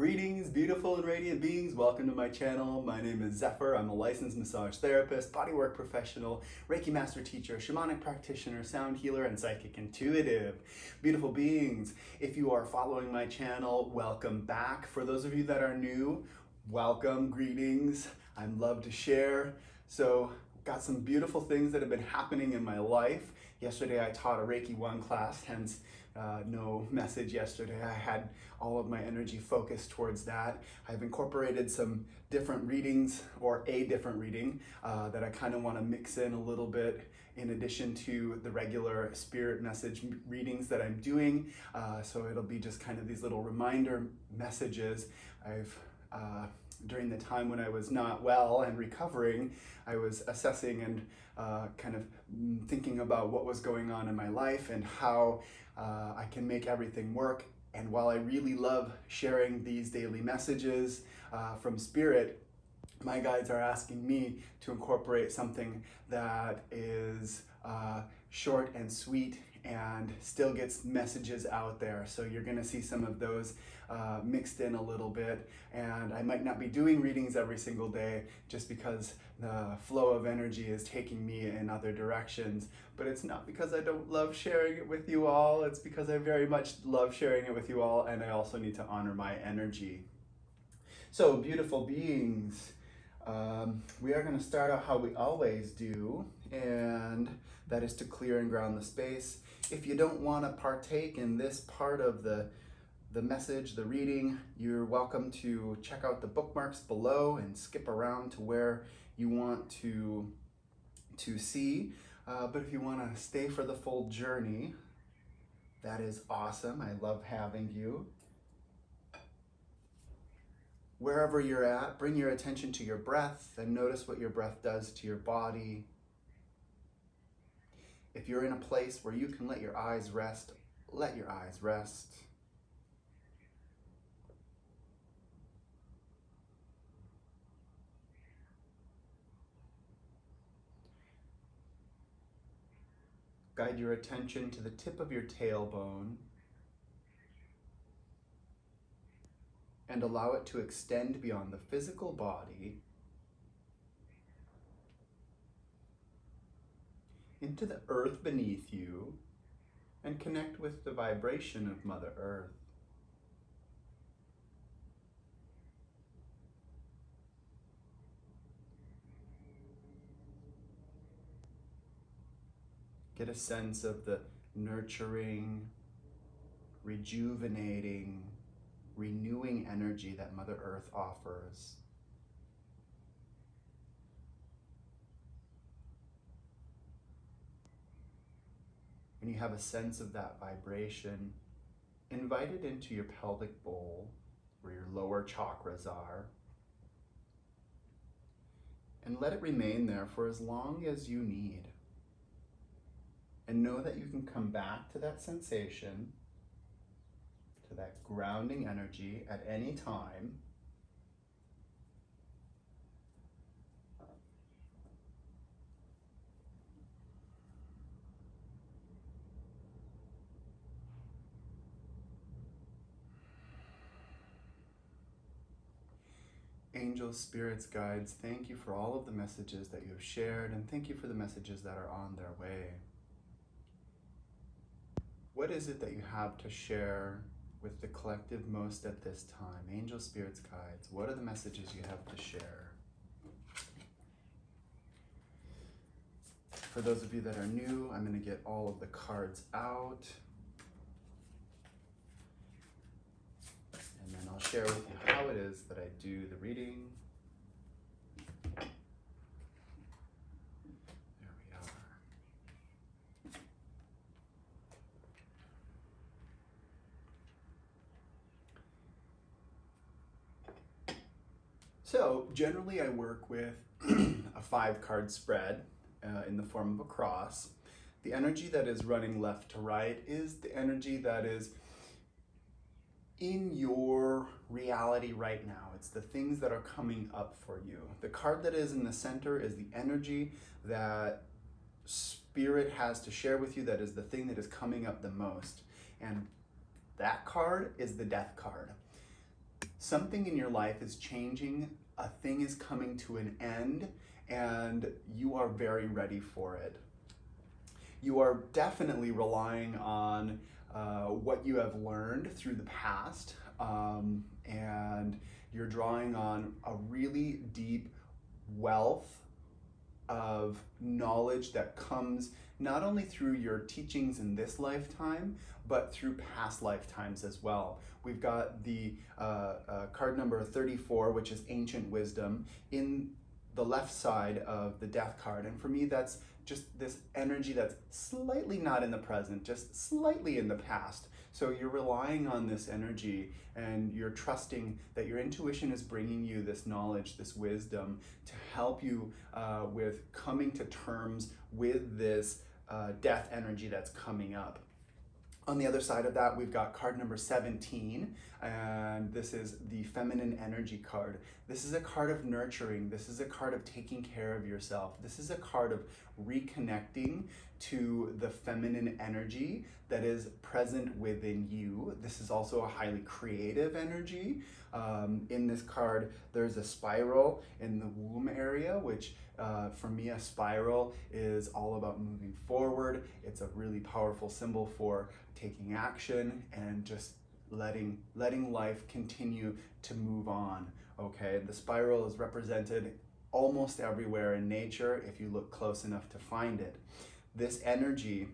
Greetings, beautiful and radiant beings. Welcome to my channel. My name is Zephyr. I'm a licensed massage therapist, bodywork professional, Reiki master teacher, shamanic practitioner, sound healer, and psychic intuitive. Beautiful beings, if you are following my channel, welcome back. For those of you that are new, welcome, greetings. I'd love to share. So, got some beautiful things that have been happening in my life. Yesterday I taught a Reiki 1 class, hence no message yesterday. I had all of my energy focused towards that. I've incorporated some different readings, or a different reading, that I kind of want to mix in a little bit in addition to the regular spirit message readings that I'm doing. So it'll be just kind of these little reminder messages. During the time when I was not well and recovering, I was assessing and kind of thinking about what was going on in my life and how I can make everything work. And while I really love sharing these daily messages from Spirit, my guides are asking me to incorporate something that is short and sweet and still gets messages out there. So you're gonna see some of those mixed in a little bit. And I might not be doing readings every single day just because the flow of energy is taking me in other directions. But it's not because I don't love sharing it with you all. It's because I very much love sharing it with you all, and I also need to honor my energy. So beautiful beings, we are going to start out how we always do, and that is to clear and ground the space. If you don't want to partake in this part of the message, the reading, you're welcome to check out the bookmarks below and skip around to where you want to see. But if you want to stay for the full journey, that is awesome. I love having you. Wherever you're at, bring your attention to your breath and notice what your breath does to your body. If you're in a place where you can let your eyes rest, let your eyes rest. Guide your attention to the tip of your tailbone and allow it to extend beyond the physical body into the earth beneath you and connect with the vibration of Mother Earth. Get a sense of the nurturing, rejuvenating, renewing energy that Mother Earth offers. When you have a sense of that vibration, invite it into your pelvic bowl, where your lower chakras are, and let it remain there for as long as you need. And know that you can come back to that sensation, to that grounding energy at any time. Angels, spirits, guides, thank you for all of the messages that you have shared, and thank you for the messages that are on their way. What is it that you have to share with the collective most at this time? Angels, spirits, guides, what are the messages you have to share? For those of you that are new, I'm going to get all of the cards out. And then I'll share with you how it is that I do the reading. There we are. So generally I work with a 5-card spread in the form of a cross. The energy that is running left to right is the energy that is in your reality right now. It's the things that are coming up for you. The card that is in the center is the energy that Spirit has to share with you, that is the thing that is coming up the most. And that card is the Death card. Something in your life is changing, a thing is coming to an end, and you are very ready for it. You are definitely relying on what you have learned through the past, and you're drawing on a really deep wealth of knowledge that comes not only through your teachings in this lifetime, but through past lifetimes as well. We've got the card number 34, which is Ancient Wisdom, in the left side of the Death card. And for me, that's just this energy that's slightly not in the present, just slightly in the past. So you're relying on this energy and you're trusting that your intuition is bringing you this knowledge, this wisdom to help you with coming to terms with this death energy that's coming up. On the other side of that, we've got card number 17, and this is the feminine energy card. This is a card of nurturing. This is a card of taking care of yourself. This is a card of reconnecting to the feminine energy that is present within you. This is also a highly creative energy. In this card, there's a spiral in the womb area, which for me, a spiral is all about moving forward. It's a really powerful symbol for taking action and just letting life continue to move on, okay? The spiral is represented almost everywhere in nature if you look close enough to find it. This energy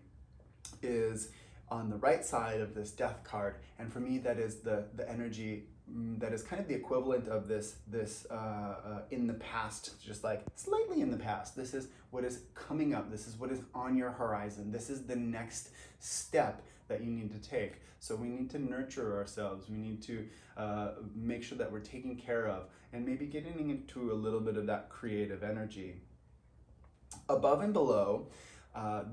is on the right side of this death card, and for me that is the energy that is kind of the equivalent of this in the past, just like slightly in the past. This is what is coming up. This is what is on your horizon. This is the next step that you need to take. So we need to nurture ourselves. We need to make sure that we're taken care of and maybe getting into a little bit of that creative energy. Above and below,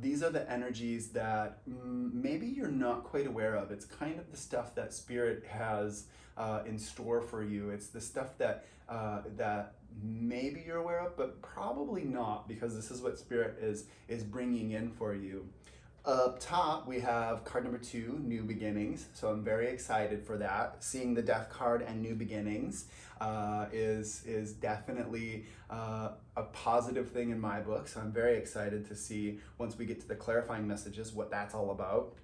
these are the energies that maybe you're not quite aware of. It's kind of the stuff that Spirit has in store for you. It's the stuff that maybe you're aware of, but probably not, because this is what Spirit is bringing in for you. Up top, we have card number 2, New Beginnings. So I'm very excited for that. Seeing the Death card and New Beginnings is definitely a positive thing in my book. So I'm very excited to see, once we get to the clarifying messages, what that's all about.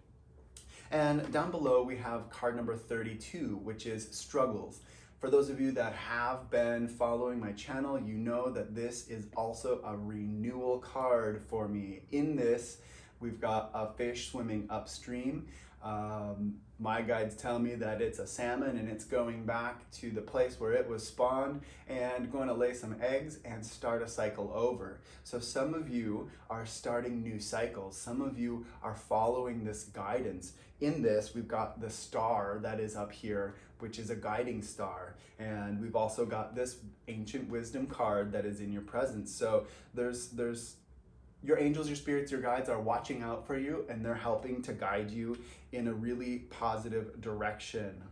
And down below, we have card number 32, which is Struggles. For those of you that have been following my channel, you know that this is also a renewal card for me. In this, we've got a fish swimming upstream. My guides tell me that it's a salmon and it's going back to the place where it was spawned and going to lay some eggs and start a cycle over. So some of you are starting new cycles. Some of you are following this guidance. In this, we've got the star that is up here, which is a guiding star. And we've also got this Ancient Wisdom card that is in your presence. So there's your angels, your spirits, your guides are watching out for you, and they're helping to guide you in a really positive direction.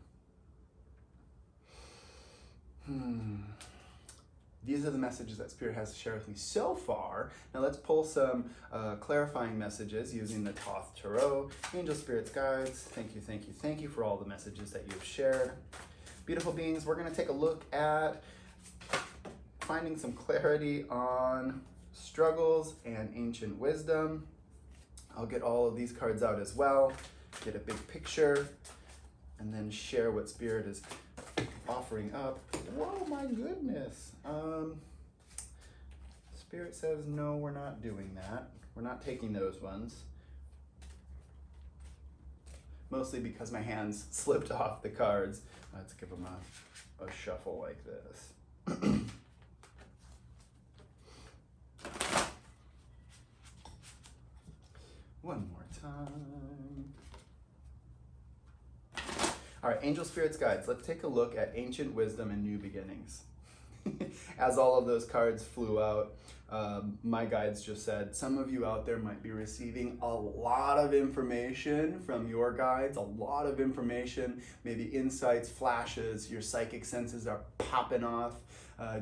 These are the messages that Spirit has to share with me so far. Now let's pull some clarifying messages using the Thoth Tarot. Angels, spirits, guides, thank you, thank you, thank you for all the messages that you've shared. Beautiful beings, we're going to take a look at finding some clarity on Struggles and Ancient Wisdom. I'll get all of these cards out as well, get a big picture, and then share what Spirit is offering up. Whoa, my goodness. Spirit says, no, we're not doing that. We're not taking those ones. Mostly because my hands slipped off the cards. Let's give them a shuffle like this. One more time. All right, Angel, Spirits, Guides, let's take a look at Ancient Wisdom and New Beginnings. As all of those cards flew out, my guides just said, some of you out there might be receiving a lot of information from your guides, a lot of information, maybe insights, flashes, your psychic senses are popping off,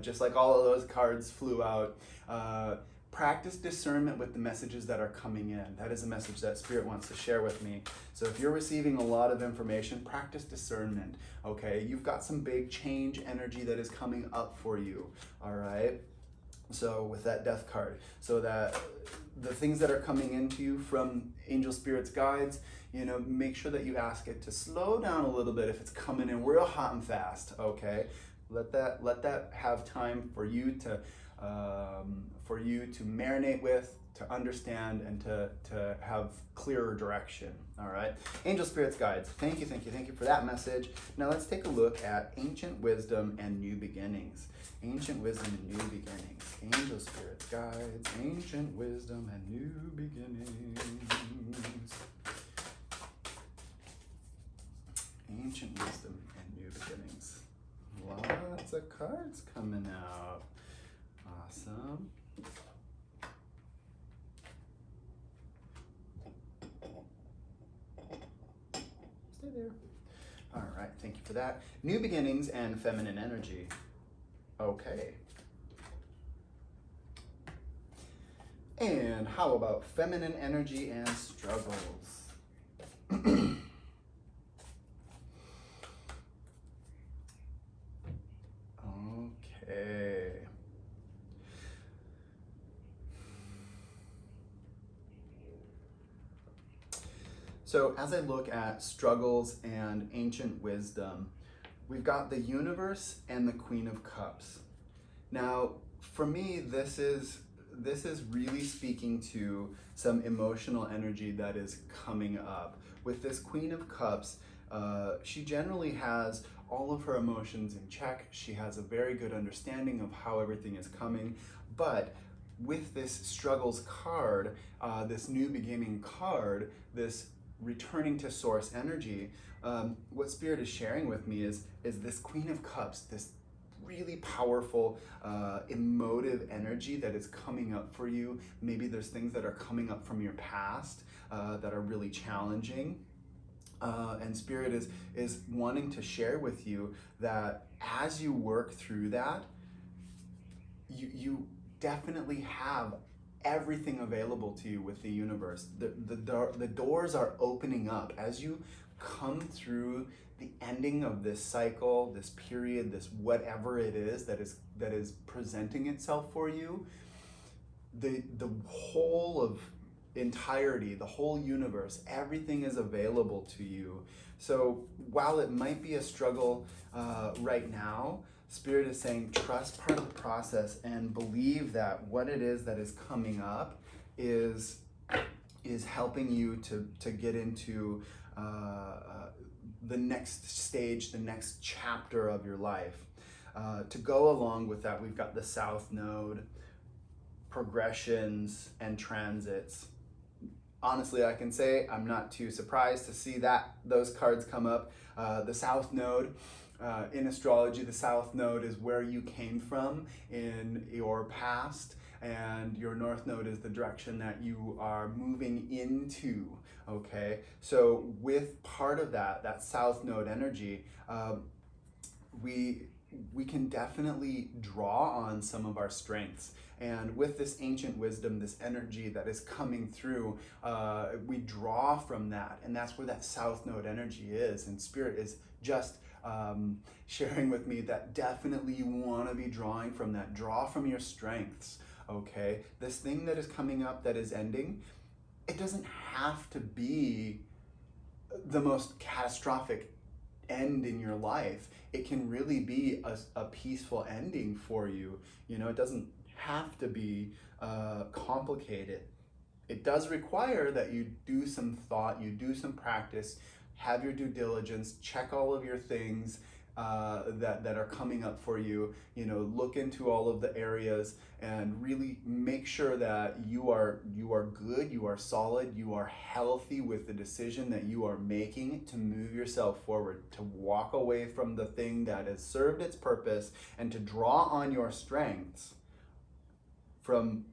just like all of those cards flew out. practice discernment with the messages that are coming in. That is a message that Spirit wants to share with me. So if you're receiving a lot of information, practice discernment, okay? You've got some big change energy that is coming up for you, all right? So with that death card, so that the things that are coming into you from angel spirits guides, you know, make sure that you ask it to slow down a little bit if it's coming in real hot and fast, okay? Let that have time for you to marinate with, to understand, and to have clearer direction. All right, angel spirits guides, thank you for that message. Now let's take a look at ancient wisdom and new beginnings. Ancient wisdom and new beginnings. Angel spirits guides, ancient wisdom and new beginnings. Ancient wisdom and new beginnings. Lots of cards coming out. Awesome. Stay there. All right, thank you for that. New beginnings and feminine energy. Okay. And how about feminine energy and struggles? Okay. So as I look at struggles and ancient wisdom, we've got the universe and the Queen of Cups. Now, for me, this is really speaking to some emotional energy that is coming up. With this Queen of Cups, she generally has all of her emotions in check. She has a very good understanding of how everything is coming. But with this struggles card, this new beginning card, this returning to source energy, what Spirit is sharing with me is this Queen of Cups, this really powerful emotive energy that is coming up for you. Maybe there's things that are coming up from your past that are really challenging. And Spirit is wanting to share with you that as you work through that, you definitely have everything available to you with the universe. The doors are opening up as you come through the ending of this cycle, this period, this whatever it is that is presenting itself for you. The whole of entirety, the whole universe, everything is available to you. So while it might be a struggle right now, Spirit is saying trust part of the process and believe that what it is that is coming up is helping you to get into the next stage, the next chapter of your life. To go along with that, we've got the South Node, progressions, and transits. Honestly, I can say I'm not too surprised to see those cards come up. The South Node, in astrology, the South Node is where you came from in your past, and your North Node is the direction that you are moving into, okay? So with part of that South Node energy, we can definitely draw on some of our strengths. And with this ancient wisdom, this energy that is coming through, we draw from that. And that's where that South Node energy is. And Spirit is just sharing with me that definitely you want to be drawing from that. Draw from your strengths, okay? This thing that is coming up that is ending, it doesn't have to be the most catastrophic end in your life. It can really be a peaceful ending for you. You know, it doesn't have to be complicated. It does require that you do some thought, you do some practice, have your due diligence, check all of your things that are coming up for you. You know, look into all of the areas and really make sure that you are good, you are solid, you are healthy with the decision that you are making to move yourself forward, to walk away from the thing that has served its purpose, and to draw on your strengths from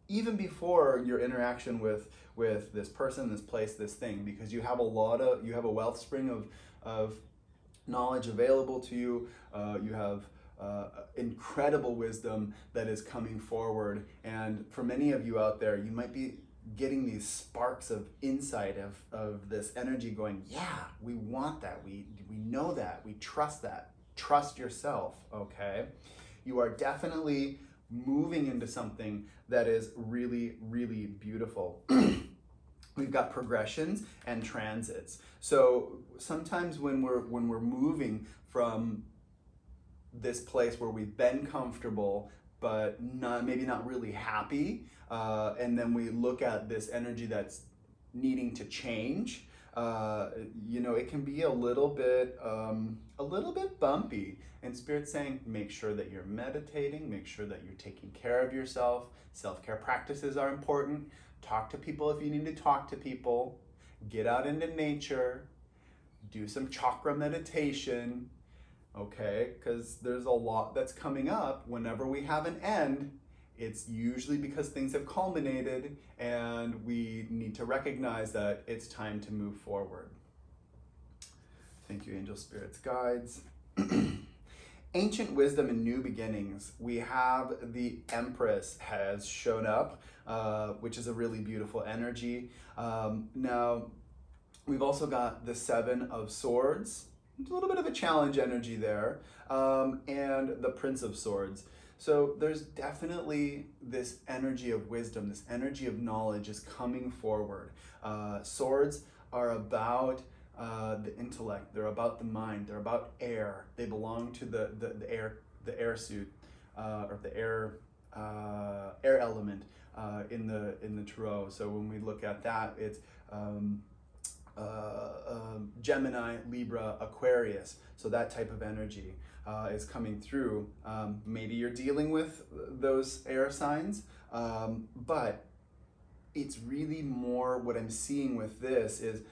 even before your interaction with this person, this place, this thing, because you have a wellspring of knowledge available to you. You have incredible wisdom that is coming forward. And for many of you out there, you might be getting these sparks of insight of this energy going, yeah, we want that. We know that. We trust that. Trust yourself, okay? You are definitely moving into something that is really, really beautiful. We've got progressions and transits. So sometimes when we're moving from this place where we've been comfortable but maybe not really happy, and then we look at this energy that's needing to change, it can be a little bit bumpy. And Spirit's saying, make sure that you're meditating, make sure that you're taking care of yourself. Self-care practices are important. Talk to people if you need to talk to people. Get out into nature. Do some chakra meditation. Okay, because there's a lot that's coming up. Whenever we have an end, it's usually because things have culminated and we need to recognize that it's time to move forward. Thank you, angel spirits, guides. Ancient wisdom and new beginnings. We have the Empress has shown up, which is a really beautiful energy. Now, we've also got the Seven of Swords. A little bit of a challenge energy there, and the Prince of Swords. So there's definitely this energy of wisdom, this energy of knowledge is coming forward. Swords are about the intellect, they're about the mind, they're about air. They belong to the air suit, or the air element in the tarot. So when we look at that, it's Gemini, Libra, Aquarius. So that type of energy is coming through. Maybe you're dealing with those air signs, but it's really more what I'm seeing with this is,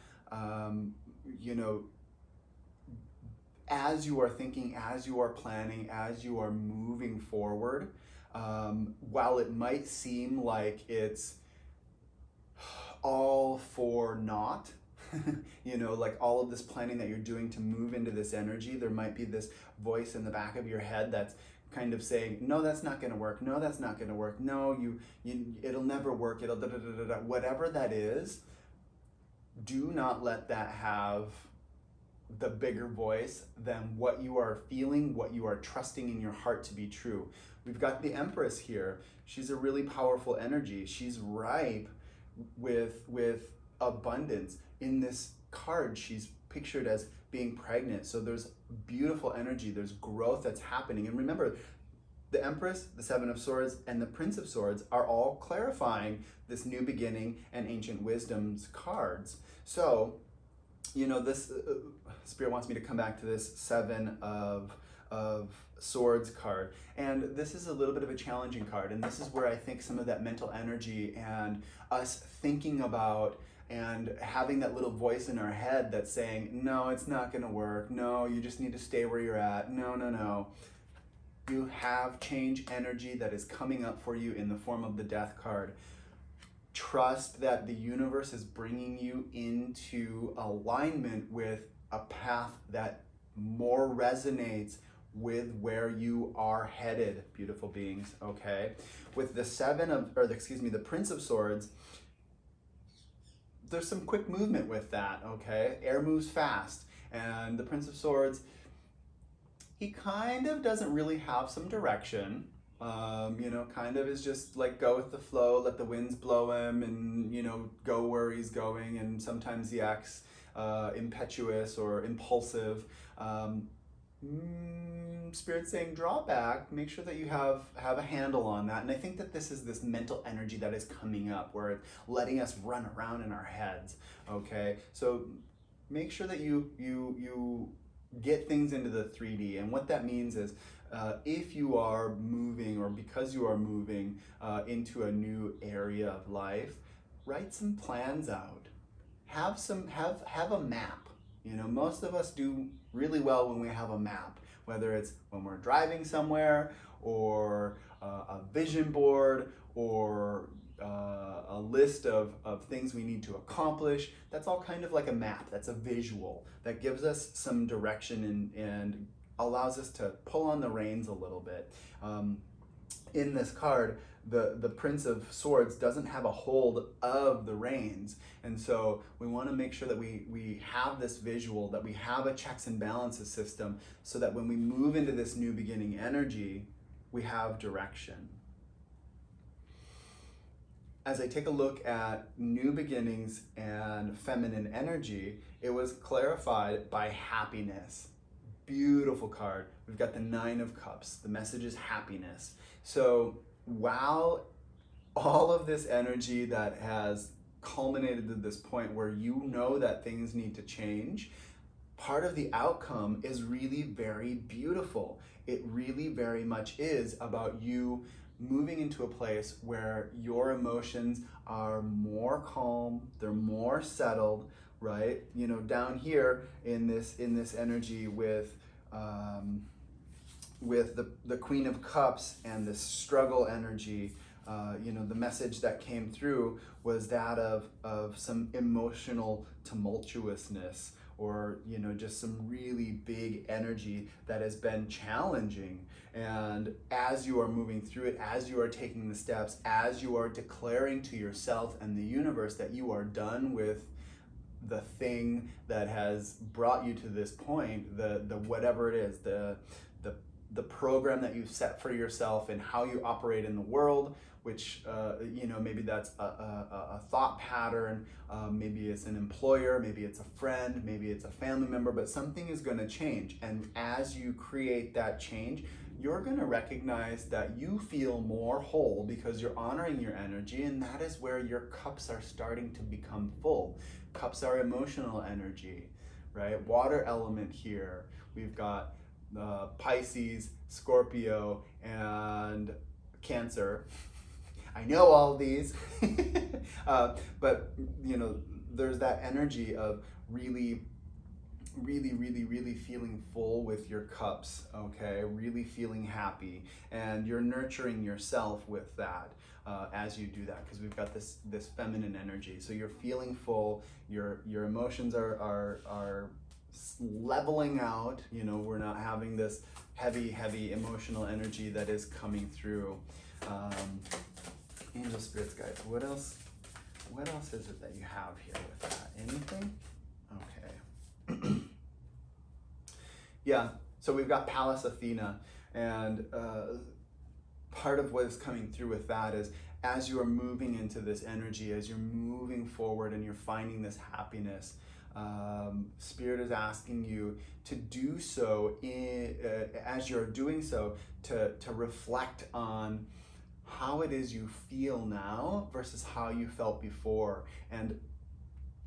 as you are thinking, as you are planning, as you are moving forward, while it might seem like it's all for naught, like all of this planning that you're doing to move into this energy, there might be this voice in the back of your head that's kind of saying, no, that's not going to work. No, that's not going to work. No, it'll never work. It'll da, da, da, da, da. Whatever that is, do not let that have the bigger voice than what you are feeling, what you are trusting in your heart to be true. We've got the Empress here. She's a really powerful energy. She's ripe with abundance. In this card, she's pictured as being pregnant. So there's beautiful energy, there's growth that's happening. And remember, the Empress, the Seven of Swords, and the Prince of Swords are all clarifying this new beginning and ancient wisdom's cards. So, this Spirit wants me to come back to this Seven of Swords card. And this is a little bit of a challenging card. And this is where I think some of that mental energy and us thinking about and having that little voice in our head that's saying, no, it's not going to work. No, you just need to stay where you're at. No. You have change energy that is coming up for you in the form of the Death card. Trust that the universe is bringing you into alignment with a path that more resonates with where you are headed, beautiful beings, okay? With the the Prince of Swords, there's some quick movement with that, okay? Air moves fast, and the Prince of Swords, he kind of doesn't really have some direction. Kind of is just like go with the flow, let the winds blow him, and go where he's going. And sometimes he acts impetuous or impulsive. Spirit saying draw back, make sure that you have a handle on that. And I think that this is this mental energy that is coming up where it's letting us run around in our heads, okay? So make sure that you get things into the 3D. And what that means is if you are moving, or because you are moving into a new area of life, write some plans out. Have a map. Most of us do really well when we have a map, whether it's when we're driving somewhere, or a vision board, or a list of things we need to accomplish. That's all kind of like a map. That's a visual that gives us some direction and allows us to pull on the reins a little bit. In this card, the Prince of Swords doesn't have a hold of the reins. And so we want to make sure that we have this visual, that we have a checks and balances system, so that when we move into this new beginning energy, we have direction. As I take a look at new beginnings and feminine energy, it was clarified by happiness. Beautiful card. We've got the Nine of Cups. The message is happiness. So while all of this energy that has culminated to this point where you know that things need to change, part of the outcome is really very beautiful. It really very much is about you moving into a place where your emotions are more calm, they're more settled, right? You know, down here in this energy with the Queen of Cups and this struggle energy, you know, the message that came through was that of some emotional tumultuousness, or, you know, just some really big energy that has been challenging. And as you are moving through it, as you are taking the steps, as you are declaring to yourself and the universe that you are done with the thing that has brought you to this point, the whatever it is, the program that you've set for yourself and how you operate in the world, which, you know, maybe that's a thought pattern, maybe it's an employer, maybe it's a friend, maybe it's a family member, but something is going to change. And as you create that change, you're going to recognize that you feel more whole because you're honoring your energy, and that is where your cups are starting to become full. Cups are emotional energy, right? Water element here. We've got Pisces, Scorpio, and Cancer. I know all of these, but you know, there's that energy of really feeling full with your cups, okay? Really feeling happy, and you're nurturing yourself with that as you do that, because we've got this feminine energy. So you're feeling full, your emotions are leveling out, you know, we're not having this heavy emotional energy that is coming through. Angel, spirits, guides, what else is it that you have here with that? Anything? Okay. Yeah, so we've got Pallas Athena, and part of what is coming through with that is, as you are moving into this energy, as you're moving forward and you're finding this happiness, Spirit is asking you to do so, as you're doing so, to reflect on how it is you feel now versus how you felt before, and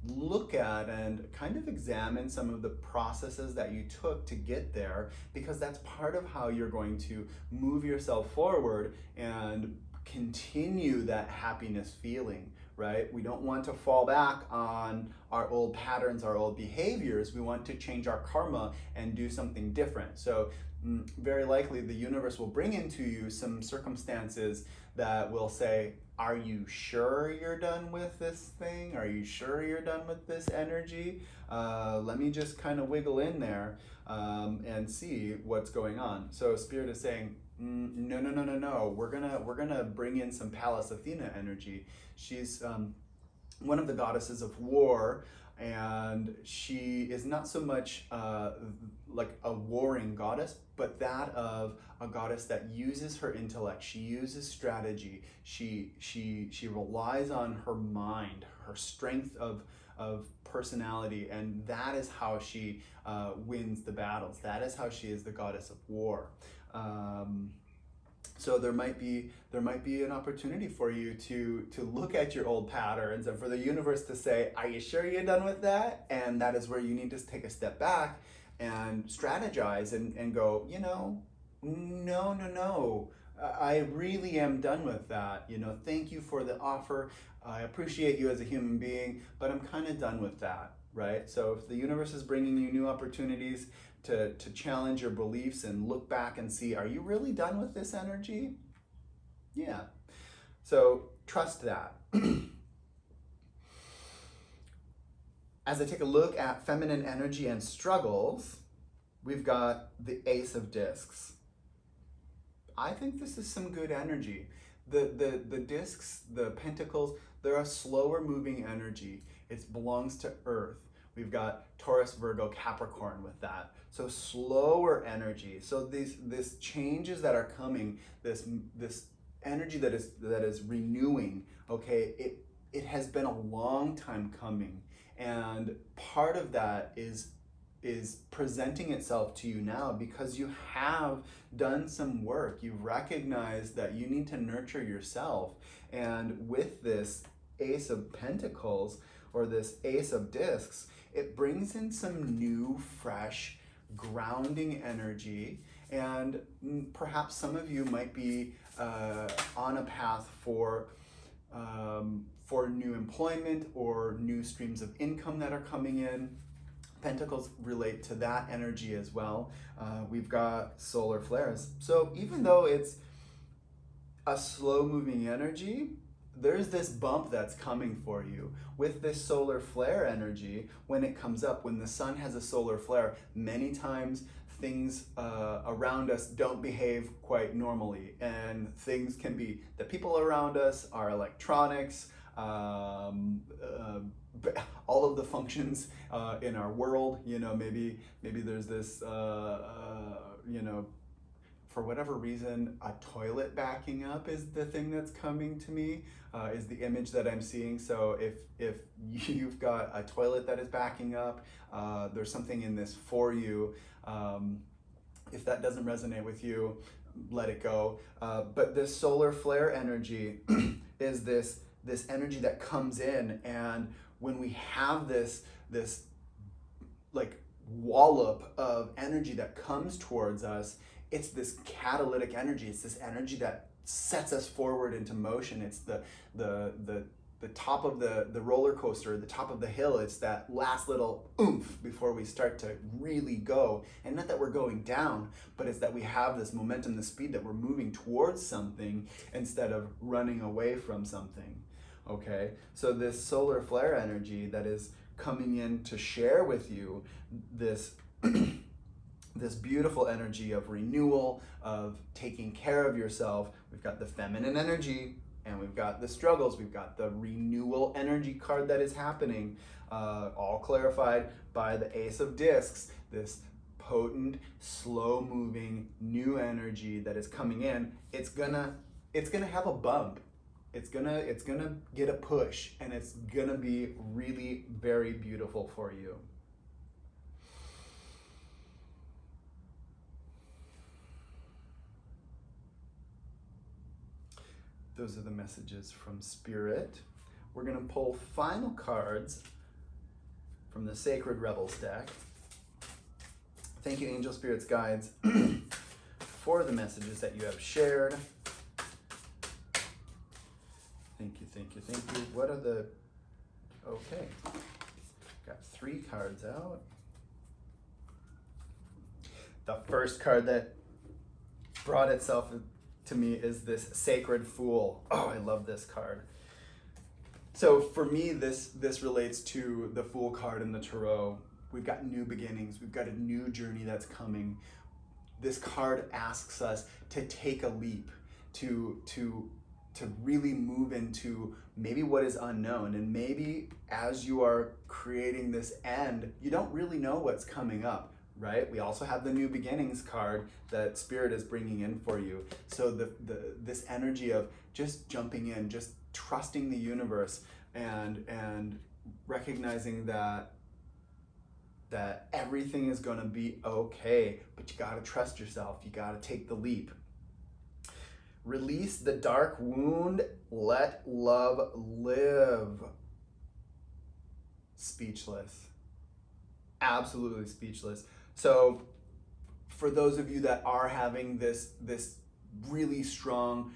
look at and kind of examine some of the processes that you took to get there, because that's part of how you're going to move yourself forward and continue that happiness feeling, right? We don't want to fall back on our old patterns, our old behaviors. We want to change our karma and do something different. So very likely the universe will bring into you some circumstances that will say, are you sure you're done with this thing? Are you sure you're done with this energy? Let me just kind of wiggle in there and see what's going on. So Spirit is saying, no. We're gonna bring in some Pallas Athena energy. She's one of the goddesses of war, and she is not so much like a warring goddess, but that of a goddess that uses her intellect. She uses strategy. She relies on her mind, her strength of personality, and that is how she wins the battles. That is how she is the goddess of war. So there might be an opportunity for you to look at your old patterns, and for the universe to say, are you sure you're done with that? And that is where you need to take a step back and strategize and go, you know, no, I really am done with that. You know, thank you for the offer. I appreciate you as a human being, but I'm kind of done with that, right? So if the universe is bringing you new opportunities to challenge your beliefs and look back and see, are you really done with this energy? Yeah. So trust that. As I take a look at feminine energy and struggles, we've got the Ace of Discs. I think this is some good energy. The discs, the pentacles, they're a slower moving energy. It belongs to Earth. We've got Taurus, Virgo, Capricorn with that. So slower energy. So these changes that are coming, this energy that is renewing, okay, it has been a long time coming. And part of that is presenting itself to you now because you have done some work. You've recognized that you need to nurture yourself. And with this Ace of Pentacles or this Ace of Discs, it brings in some new, fresh, grounding energy. And perhaps some of you might be on a path for new employment or new streams of income that are coming in. Pentacles relate to that energy as well. We've got solar flares. So even though it's a slow moving energy, there's this bump that's coming for you. With this solar flare energy, when it comes up, when the sun has a solar flare, many times things around us don't behave quite normally. And things can be, the people around us, our electronics, all of the functions in our world, you know, maybe there's this, you know, for whatever reason, a toilet backing up is the thing that's coming to me, is the image that I'm seeing. So if you've got a toilet that is backing up, there's something in this for you. If that doesn't resonate with you, let it go. But this solar flare energy is this energy that comes in, and when we have this like wallop of energy that comes towards us, it's this catalytic energy. It's this energy that sets us forward into motion. It's the top of the roller coaster, the top of the hill. It's that last little oomph before we start to really go. And not that we're going down, but it's that we have this momentum, the speed that we're moving towards something instead of running away from something. Okay, so this solar flare energy that is coming in to share with you this this beautiful energy of renewal, of taking care of yourself. We've got the feminine energy, and we've got the struggles. We've got the renewal energy card that is happening, all clarified by the Ace of Discs, this potent, slow-moving, new energy that is coming in. It's gonna have a bump. It's gonna get a push, and it's gonna be really very beautiful for you. Those are the messages from Spirit. We're gonna pull final cards from the Sacred Rebels deck. Thank you, Angel Spirits Guides, for the messages that you have shared. Thank you, thank you, thank you. What are the, okay. Got 3 cards out. The first card that brought itself to me is this Sacred Fool. Oh, I love this card. So for me, this relates to the Fool card in the Tarot. We've got new beginnings. We've got a new journey that's coming. This card asks us to take a leap, to really move into maybe what is unknown. And maybe as you are creating this end, you don't really know what's coming up, right? We also have the new beginnings card that Spirit is bringing in for you. So this energy of just jumping in, just trusting the universe, and recognizing that everything is going to be okay, but you got to trust yourself. You got to take the leap. Release the dark wound, let love live. Speechless. Absolutely speechless. So for those of you that are having this really strong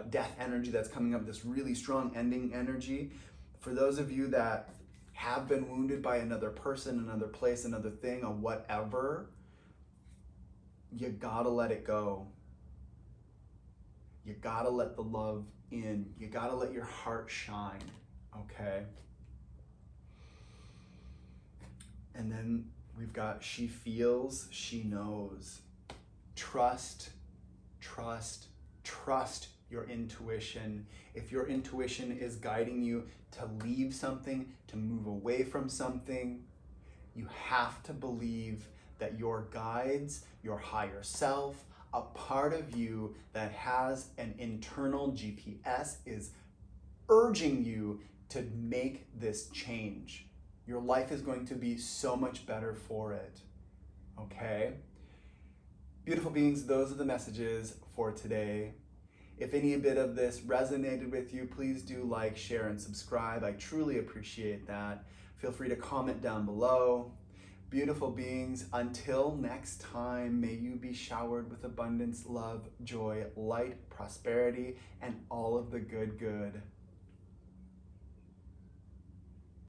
death energy that's coming up, this really strong ending energy, for those of you that have been wounded by another person, another place, another thing, or whatever, you gotta let it go. You gotta let the love in. You gotta let your heart shine, okay? And then We've got she feels, she knows. Trust, trust, trust your intuition. If your intuition is guiding you to leave something, to move away from something, you have to believe that your guides, your higher self, a part of you that has an internal GPS is urging you to make this change. Your life is going to be so much better for it. Okay? Beautiful beings, those are the messages for today. If any bit of this resonated with you, please do like, share, and subscribe. I truly appreciate that. Feel free to comment down below. Beautiful beings, until next time, may you be showered with abundance, love, joy, light, prosperity, and all of the good.